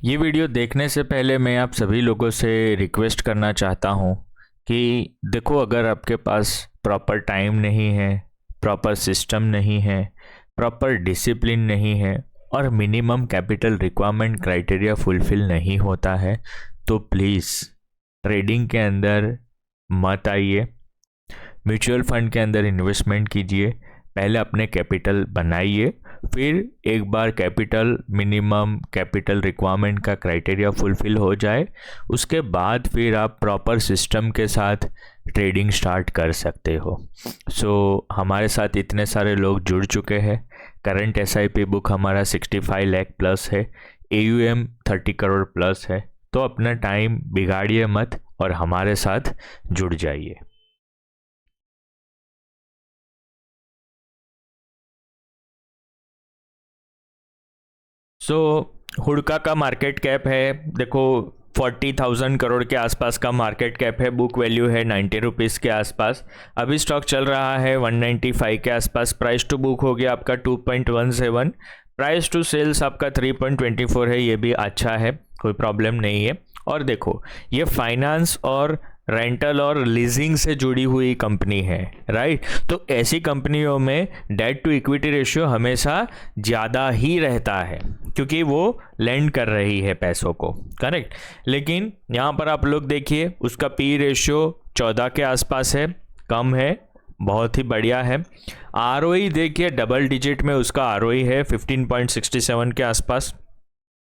ये वीडियो देखने से पहले मैं आप सभी लोगों से रिक्वेस्ट करना चाहता हूँ कि देखो, अगर आपके पास प्रॉपर टाइम नहीं है, प्रॉपर सिस्टम नहीं है, प्रॉपर डिसिप्लिन नहीं है और minimum capital requirement criteria fulfil नहीं होता है तो प्लीज़ ट्रेडिंग के अंदर मत आइए। म्यूचुअल फंड के अंदर इन्वेस्टमेंट कीजिए। पहले अपने कैपिटल बनाइए, फिर एक बार कैपिटल मिनिमम कैपिटल रिक्वायरमेंट का क्राइटेरिया फुलफिल हो जाए उसके बाद फिर आप प्रॉपर सिस्टम के साथ ट्रेडिंग स्टार्ट कर सकते हो। हमारे साथ इतने सारे लोग जुड़ चुके हैं। करंट एसआईपी बुक हमारा 65 लाख प्लस है, AUM 30 करोड़ प्लस है। तो अपना टाइम बिगाड़िए मत और हमारे साथ जुड़ जाइए। हुडका का मार्केट कैप है, देखो 40,000 करोड़ के आसपास का मार्केट कैप है। बुक वैल्यू है 90 रुपीज़ के आसपास। अभी स्टॉक चल रहा है 195 के आसपास। प्राइस टू बुक हो गया आपका 2.17। प्राइस टू सेल्स आपका 3.24 है। ये भी अच्छा है, कोई प्रॉब्लम नहीं है। और देखो, ये फाइनेंस और रेंटल और लीजिंग से जुड़ी हुई कंपनी है, राइट। तो ऐसी कंपनियों में डेट टू इक्विटी रेशियो हमेशा ज़्यादा ही रहता है क्योंकि वो लेंड कर रही है पैसों को, करेक्ट। लेकिन यहाँ पर आप लोग देखिए, उसका पी रेशियो 14 के आसपास है, कम है, बहुत ही बढ़िया है। आरओई देखिए, डबल डिजिट में उसका आरओई है 15.67 के आसपास।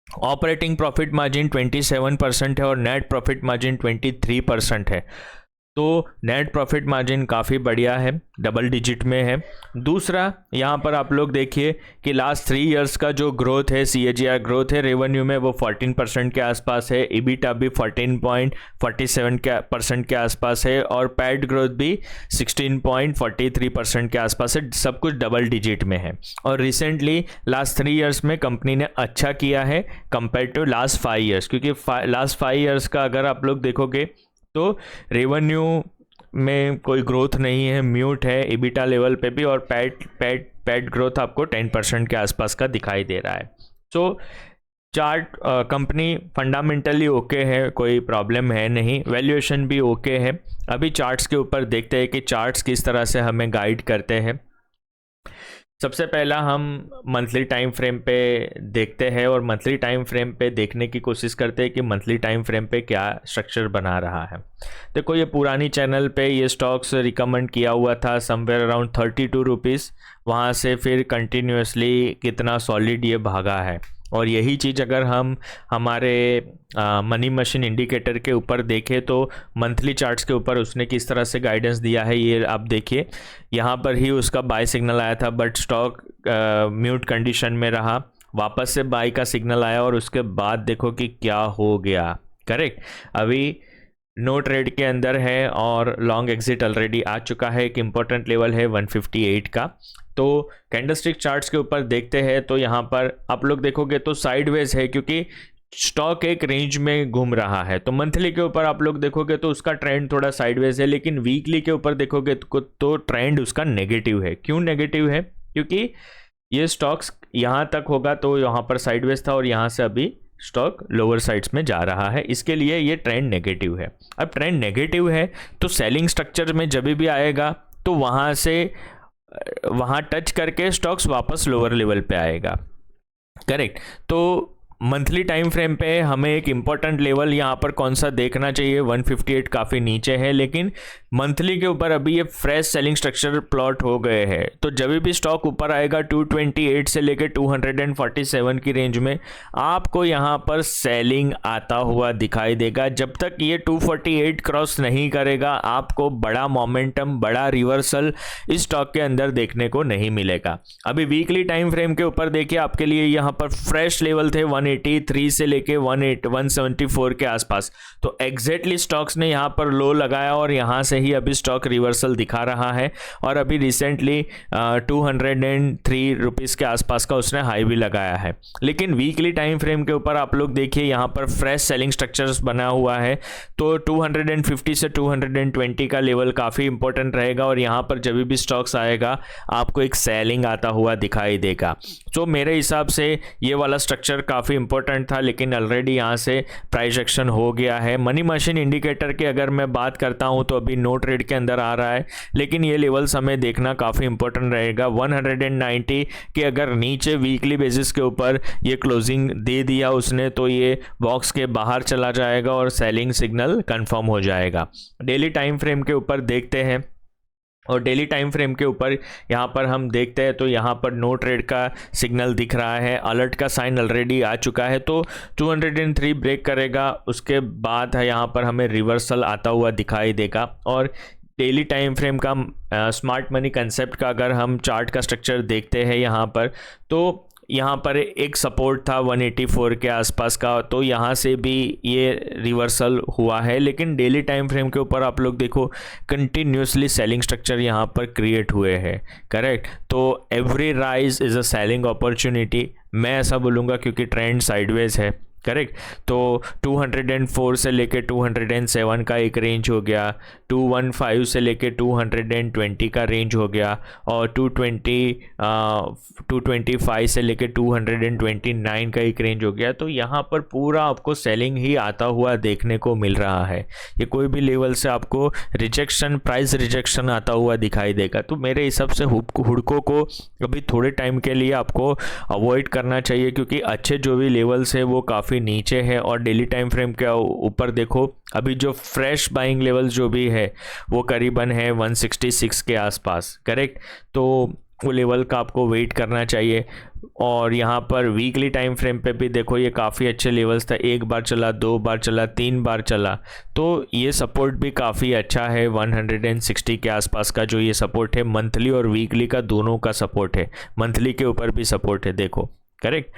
ऑपरेटिंग प्रॉफिट मार्जिन 27% है और नेट प्रॉफिट मार्जिन 23% है। तो नेट प्रॉफिट मार्जिन काफ़ी बढ़िया है, डबल डिजिट में है। दूसरा, यहाँ पर आप लोग देखिए कि लास्ट 3 इयर्स का जो ग्रोथ है, CAGR ग्रोथ है रेवेन्यू में, वो 14% के आसपास है। EBITDA भी 14.47% के आसपास है और पैट ग्रोथ भी 16.43% के आसपास है। सब कुछ डबल डिजिट में है। और रिसेंटली लास्ट 3 इयर्स में कंपनी ने अच्छा किया है कंपेयर टू लास्ट 5 इयर्स, क्योंकि लास्ट 5 इयर्स का अगर आप लोग देखोगे तो रेवेन्यू में कोई ग्रोथ नहीं है, म्यूट है EBITDA लेवल पे भी, और पैट ग्रोथ आपको 10% के आसपास का दिखाई दे रहा है। चार्ट कंपनी फंडामेंटली ओके है, कोई प्रॉब्लम है नहीं। वैल्यूएशन भी ओके है। अभी चार्ट्स के ऊपर देखते हैं कि चार्ट्स किस तरह से हमें गाइड करते हैं। सबसे पहला हम मंथली टाइम फ्रेम पे देखते हैं और मंथली टाइम फ्रेम पे देखने की कोशिश करते हैं कि मंथली टाइम फ्रेम पे क्या स्ट्रक्चर बना रहा है। देखो, ये पुरानी चैनल पे ये स्टॉक्स रिकमेंड किया हुआ था समवेयर अराउंड 32 रुपीज़। वहाँ से फिर कंटिन्यूसली कितना सॉलिड ये भागा है। और यही चीज़ अगर हम हमारे मनी मशीन इंडिकेटर के ऊपर देखें तो मंथली चार्ट्स के ऊपर उसने किस तरह से गाइडेंस दिया है, ये आप देखिए। यहाँ पर ही उसका बाय सिग्नल आया था बट स्टॉक म्यूट कंडीशन में रहा, वापस से बाय का सिग्नल आया और उसके बाद देखो कि क्या हो गया, करेक्ट। अभी नो ट्रेड के अंदर है और लॉन्ग एग्जिट ऑलरेडी आ चुका है। एक इम्पोर्टेंट लेवल है 158 का। तो कैंडलस्टिक चार्ट्स के ऊपर देखते हैं तो यहाँ पर आप लोग देखोगे तो साइडवेज है क्योंकि स्टॉक एक रेंज में घूम रहा है। तो मंथली के ऊपर आप लोग देखोगे तो उसका ट्रेंड थोड़ा साइडवेज है, लेकिन वीकली के ऊपर देखोगे तो ट्रेंड उसका नेगेटिव है। क्यों नेगेटिव है? क्योंकि ये स्टॉक्स यहाँ तक होगा तो यहाँ पर साइडवेज था और यहाँ से अभी स्टॉक लोअर साइड्स में जा रहा है, इसके लिए ये ट्रेंड नेगेटिव है। अब ट्रेंड नेगेटिव है तो सेलिंग स्ट्रक्चर में जब भी आएगा तो वहाँ टच करके स्टॉक्स वापस लोअर लेवल पे आएगा, करेक्ट। तो मंथली टाइम फ्रेम पे हमें एक इम्पॉर्टेंट लेवल यहाँ पर कौन सा देखना चाहिए, 158 काफ़ी नीचे है, लेकिन मंथली के ऊपर अभी ये फ्रेश सेलिंग स्ट्रक्चर प्लॉट हो गए हैं। तो जब भी स्टॉक ऊपर आएगा 228 से लेकर 247 की रेंज में आपको यहाँ पर सेलिंग आता हुआ दिखाई देगा। जब तक ये 248 क्रॉस नहीं करेगा आपको बड़ा मोमेंटम, बड़ा रिवर्सल इस स्टॉक के अंदर देखने को नहीं मिलेगा। अभी वीकली टाइम फ्रेम के ऊपर देखिए, आपके लिए यहाँ पर फ्रेश लेवल थे 183 से लेके 174 के आसपास। तो एग्जैक्टली स्टॉक्स ने यहाँ पर लो लगाया और यहाँ से ही अभी स्टॉक रिवर्सल दिखा रहा है और अभी रिसेंटली 203 रुपीज़ के आसपास का उसने हाई भी लगाया है। लेकिन वीकली टाइम फ्रेम के ऊपर आप लोग देखिए, यहाँ पर फ्रेश सेलिंग स्ट्रक्चर्स बना हुआ है। तो 250 से 220 का लेवल काफ़ी इंपॉर्टेंट रहेगा और यहाँ पर जब भी स्टॉक्स आएगा आपको एक सेलिंग आता हुआ दिखाई देगा। तो मेरे हिसाब से ये वाला स्ट्रक्चर काफ़ी इंपॉर्टेंट था, लेकिन ऑलरेडी यहाँ से प्राइस एक्शन हो गया है। मनी मशीन इंडिकेटर की अगर मैं बात करता हूँ तो अभी नो ट्रेड के अंदर आ रहा है, लेकिन ये लेवल्स हमें देखना काफ़ी इंपॉर्टेंट रहेगा। 190 के अगर नीचे वीकली बेसिस के ऊपर ये क्लोजिंग दे दिया उसने तो ये बॉक्स के बाहर चला जाएगा और सेलिंग सिग्नल कंफर्म हो जाएगा। डेली टाइम फ्रेम के ऊपर देखते हैं, और डेली टाइम फ्रेम के ऊपर यहाँ पर हम देखते हैं तो यहाँ पर नो ट्रेड का सिग्नल दिख रहा है, अलर्ट का साइन ऑलरेडी आ चुका है, तो 203 ब्रेक करेगा, उसके बाद है यहाँ पर हमें रिवर्सल आता हुआ दिखाई देगा। और डेली टाइम फ्रेम का स्मार्ट मनी कंसेप्ट का अगर हम चार्ट का स्ट्रक्चर देखते हैं यहाँ पर, तो यहाँ पर एक सपोर्ट था 184 के आसपास का, तो यहाँ से भी ये रिवर्सल हुआ है। लेकिन डेली टाइम फ्रेम के ऊपर आप लोग देखो कंटिन्यूसली सेलिंग स्ट्रक्चर यहाँ पर क्रिएट हुए हैं, करेक्ट। तो every rise is a selling opportunity, मैं ऐसा बोलूँगा, क्योंकि ट्रेंड साइडवेज है, करेक्ट। तो 204 से लेके 207 का एक रेंज हो गया, 215 से लेके 220 का रेंज हो गया, और 225 से लेके 229 का एक रेंज हो गया। तो यहाँ पर पूरा आपको सेलिंग ही आता हुआ देखने को मिल रहा है। ये कोई भी लेवल से आपको रिजेक्शन, प्राइस रिजेक्शन आता हुआ दिखाई देगा। तो मेरे हिसाब से हुडको को अभी थोड़े टाइम के लिए आपको अवॉइड करना चाहिए, क्योंकि अच्छे जो भी लेवल्स है वो काफ़ी नीचे है। और डेली टाइम फ्रेम के ऊपर देखो अभी जो फ्रेश बाइंग लेवल्स जो भी है वो करीबन है 166 के आसपास, करेक्ट। तो वो लेवल का आपको वेट करना चाहिए। और यहाँ पर वीकली टाइम फ्रेम पे भी देखो ये काफ़ी अच्छे लेवल्स था, एक बार चला, दो बार चला, तीन बार चला, तो ये सपोर्ट भी काफ़ी अच्छा है। 160 के आसपास का जो ये सपोर्ट है, मंथली और वीकली का दोनों का सपोर्ट है, मंथली के ऊपर भी सपोर्ट है, देखो, करेक्ट।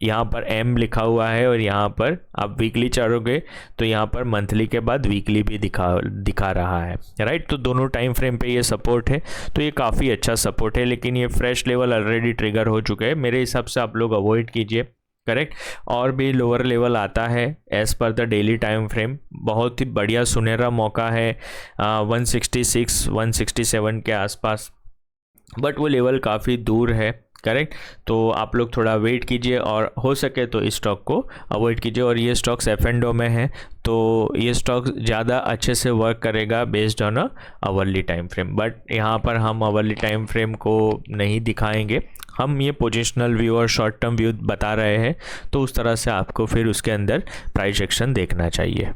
यहाँ पर M लिखा हुआ है और यहाँ पर आप वीकली चढ़ोगे तो यहाँ पर मंथली के बाद वीकली भी दिखा रहा है, राइट। तो दोनों टाइम फ्रेम पे ये सपोर्ट है, तो ये काफ़ी अच्छा सपोर्ट है। लेकिन ये फ्रेश लेवल ऑलरेडी ट्रिगर हो चुके हैं, मेरे हिसाब से आप लोग अवॉइड कीजिए, करेक्ट। और भी लोअर लेवल आता है as per the daily time frame, बहुत ही बढ़िया सुनहरा मौका है 166 167 के आसपास, बट वो लेवल काफ़ी दूर है, करेक्ट। तो आप लोग थोड़ा वेट कीजिए और हो सके तो इस स्टॉक को अवॉइड कीजिए। और ये स्टॉक्स F&O में है, तो ये स्टॉक ज़्यादा अच्छे से वर्क करेगा based on a hourly time frame, but यहाँ पर हम आवरली टाइम फ्रेम को नहीं दिखाएंगे, हम ये पोजिशनल व्यू और शॉर्ट टर्म व्यू बता रहे हैं। तो उस तरह से आपको फिर उसके अंदर प्राइस एक्शन देखना चाहिए।